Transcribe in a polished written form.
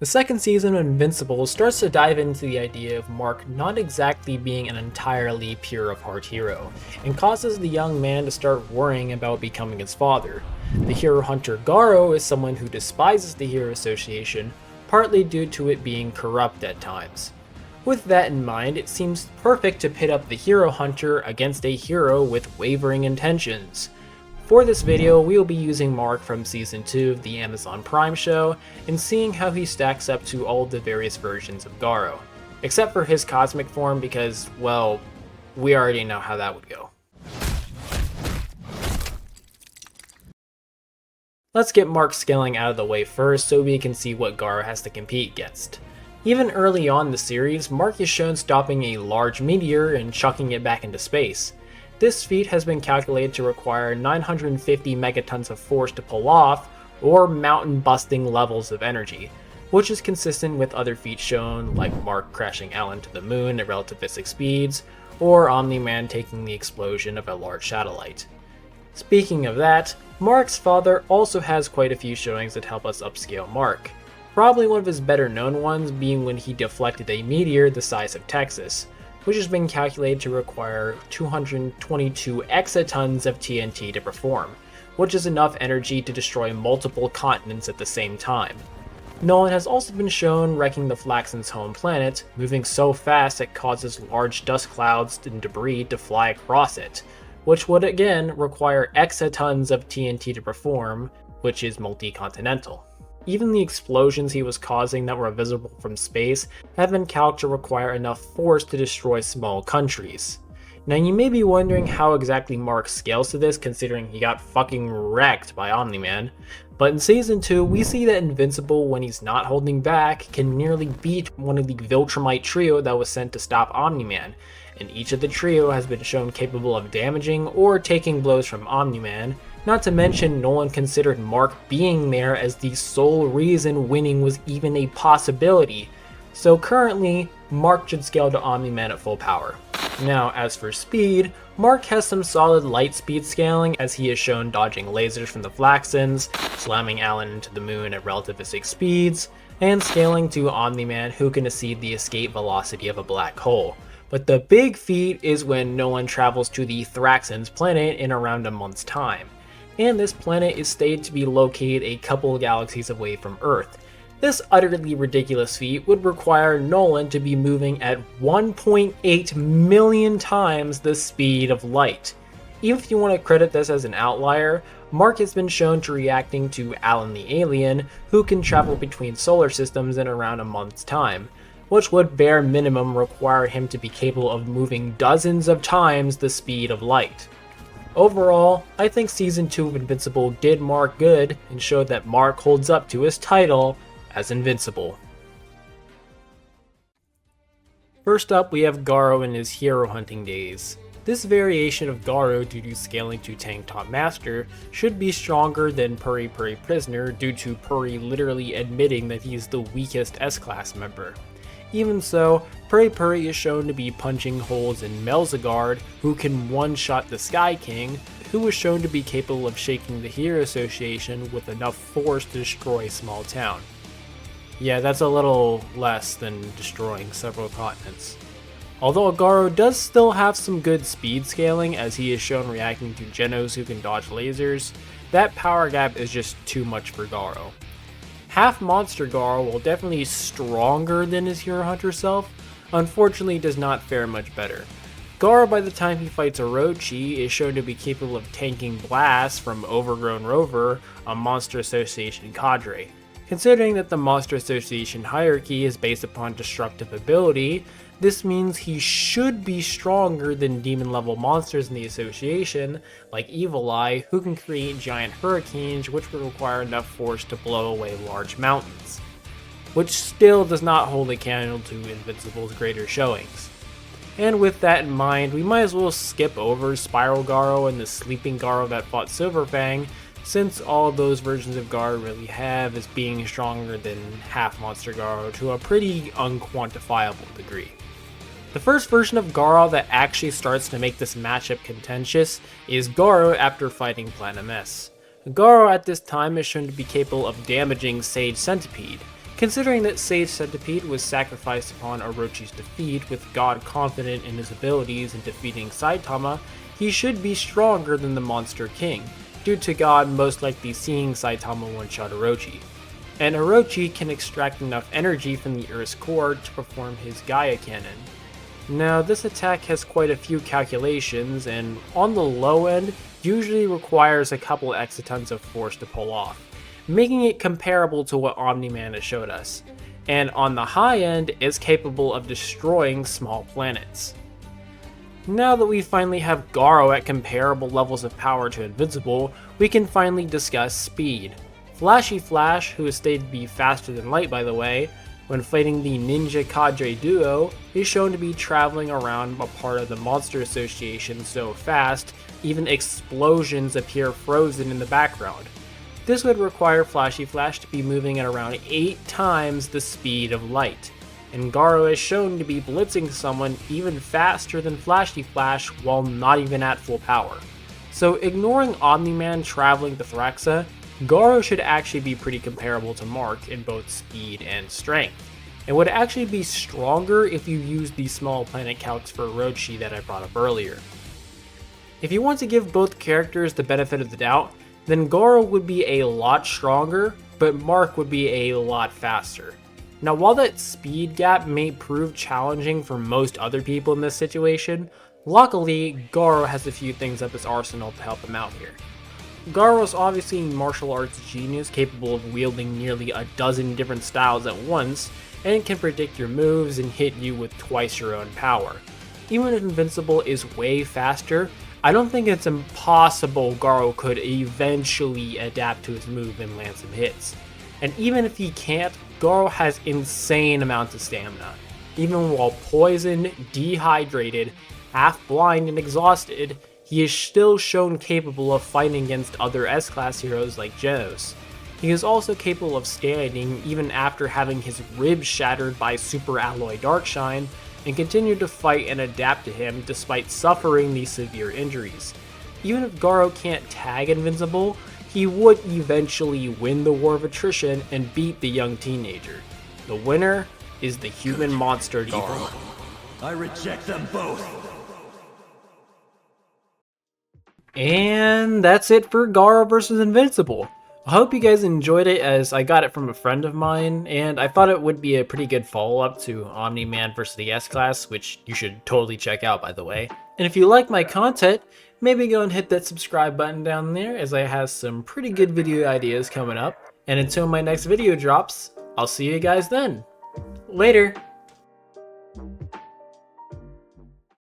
The second season of Invincible starts to dive into the idea of Mark not exactly being an entirely pure of heart hero, and causes the young man to start worrying about becoming his father. The hero hunter Garou is someone who despises the Hero Association, partly due to it being corrupt at times. With that in mind, it seems perfect to pit up the hero hunter against a hero with wavering intentions. For this video, we will be using Mark from Season 2 of the Amazon Prime show, and seeing how he stacks up to all the various versions of Garou. Except for his cosmic form because, well, we already know how that would go. Let's get Mark's scaling out of the way first so we can see what Garou has to compete against. Even early on in the series, Mark is shown stopping a large meteor and chucking it back into space. This feat has been calculated to require 950 megatons of force to pull off, or mountain-busting levels of energy, which is consistent with other feats shown, like Mark crashing Alan to the moon at relativistic speeds, or Omni Man taking the explosion of a large satellite. Speaking of that, Mark's father also has quite a few showings that help us upscale Mark. Probably one of his better known ones being when he deflected a meteor the size of Texas, which has been calculated to require 222 exatons of TNT to perform, which is enough energy to destroy multiple continents at the same time. Nolan has also been shown wrecking the Flaxans' home planet, moving so fast it causes large dust clouds and debris to fly across it, which would again require exatons of TNT to perform, which is multi-continental. Even the explosions he was causing that were visible from space have been calced to require enough force to destroy small countries. Now you may be wondering how exactly Mark scales to this considering he got fucking wrecked by Omni Man, but in Season 2 we see that Invincible, when he's not holding back, can nearly beat one of the Viltrumite trio that was sent to stop Omni Man, and each of the trio has been shown capable of damaging or taking blows from Omni Man. Not to mention, Nolan considered Mark being there as the sole reason winning was even a possibility, so currently, Mark should scale to Omni Man at full power. Now, as for speed, Mark has some solid light speed scaling as he is shown dodging lasers from the Flaxans, slamming Alan into the moon at relativistic speeds, and scaling to Omni Man who can exceed the escape velocity of a black hole. But the big feat is when Nolan travels to the Thraxans planet in around a month's time. And this planet is stated to be located a couple galaxies away from Earth. This utterly ridiculous feat would require Nolan to be moving at 1.8 million times the speed of light. Even if you want to credit this as an outlier, Mark has been shown to reacting to Alan the Alien, who can travel between solar systems in around a month's time, which would bare minimum require him to be capable of moving dozens of times the speed of light. Overall, I think Season 2 of Invincible did Mark good and showed that Mark holds up to his title as Invincible. First up, we have Garou in his hero hunting days. This variation of Garou, due to scaling to Tank Top Master, should be stronger than Puri Puri Prisoner due to Puri literally admitting that he is the weakest S-Class member. Even so, Puri Puri is shown to be punching holes in Melzagard, who can one-shot the Sky King, who was shown to be capable of shaking the Hero Association with enough force to destroy a small town. Yeah, that's a little less than destroying several continents. Although Garou does still have some good speed scaling as he is shown reacting to Genos who can dodge lasers, that power gap is just too much for Garou. Half Monster Garou, while definitely stronger than his Hero Hunter self, unfortunately does not fare much better. Garou, by the time he fights Orochi, is shown to be capable of tanking blasts from Overgrown Rover, a Monster Association cadre. Considering that the Monster Association hierarchy is based upon destructive ability, this means he should be stronger than demon level monsters in the association, like Evil Eye, who can create giant hurricanes which would require enough force to blow away large mountains. Which still does not hold a candle to Invincible's greater showings. And with that in mind, we might as well skip over Spiral Garou and the Sleeping Garou that fought Silverfang, since all of those versions of Garou really have as being stronger than half Monster Garou to a pretty unquantifiable degree. The first version of Garou that actually starts to make this matchup contentious is Garou after fighting Planet S. Garou at this time is shown to be capable of damaging Sage Centipede. Considering that Sage Centipede was sacrificed upon Orochi's defeat, with God confident in his abilities in defeating Saitama, he should be stronger than the Monster King, due to God most likely seeing Saitama one-shot Orochi. And Orochi can extract enough energy from the Earth's core to perform his Gaia Cannon. Now, this attack has quite a few calculations, and on the low end, usually requires a couple exatons of force to pull off, making it comparable to what Omni Man has showed us, and on the high end is capable of destroying small planets. Now that we finally have Garou at comparable levels of power to Invincible, we can finally discuss speed. Flashy Flash, who is stated to be faster than light by the way, when fighting the Ninja Cadre duo, is shown to be traveling around a part of the Monster Association so fast, even explosions appear frozen in the background. This would require Flashy Flash to be moving at around 8 times the speed of light, and Garou is shown to be blitzing someone even faster than Flashy Flash while not even at full power. So ignoring Omni Man traveling to Thraxa, Garou should actually be pretty comparable to Mark in both speed and strength, and would actually be stronger if you used the small planet Calcs for Orochi that I brought up earlier. If you want to give both characters the benefit of the doubt, then Garou would be a lot stronger, but Mark would be a lot faster. Now, while that speed gap may prove challenging for most other people in this situation, luckily Garou has a few things up his arsenal to help him out here. Garou is obviously a martial arts genius capable of wielding nearly a dozen different styles at once, and can predict your moves and hit you with twice your own power. Even if Invincible is way faster, I don't think it's impossible Garou could eventually adapt to his move and land some hits. And even if he can't, Garou has insane amounts of stamina. Even while poisoned, dehydrated, half-blind, and exhausted, he is still shown capable of fighting against other S-Class heroes like Genos. He is also capable of standing even after having his ribs shattered by Super Alloy Darkshine, and continued to fight and adapt to him despite suffering these severe injuries. Even if Garou can't tag Invincible, he would eventually win the war of attrition and beat the young teenager. The winner is the human monster Garou. I reject them both. And that's it for Garou vs Invincible. I hope you guys enjoyed it, as I got it from a friend of mine, and I thought it would be a pretty good follow-up to Omni Man vs the S-Class, which you should totally check out by the way. And if you like my content, maybe go and hit that subscribe button down there, as I have some pretty good video ideas coming up. And until my next video drops, I'll see you guys then. Later!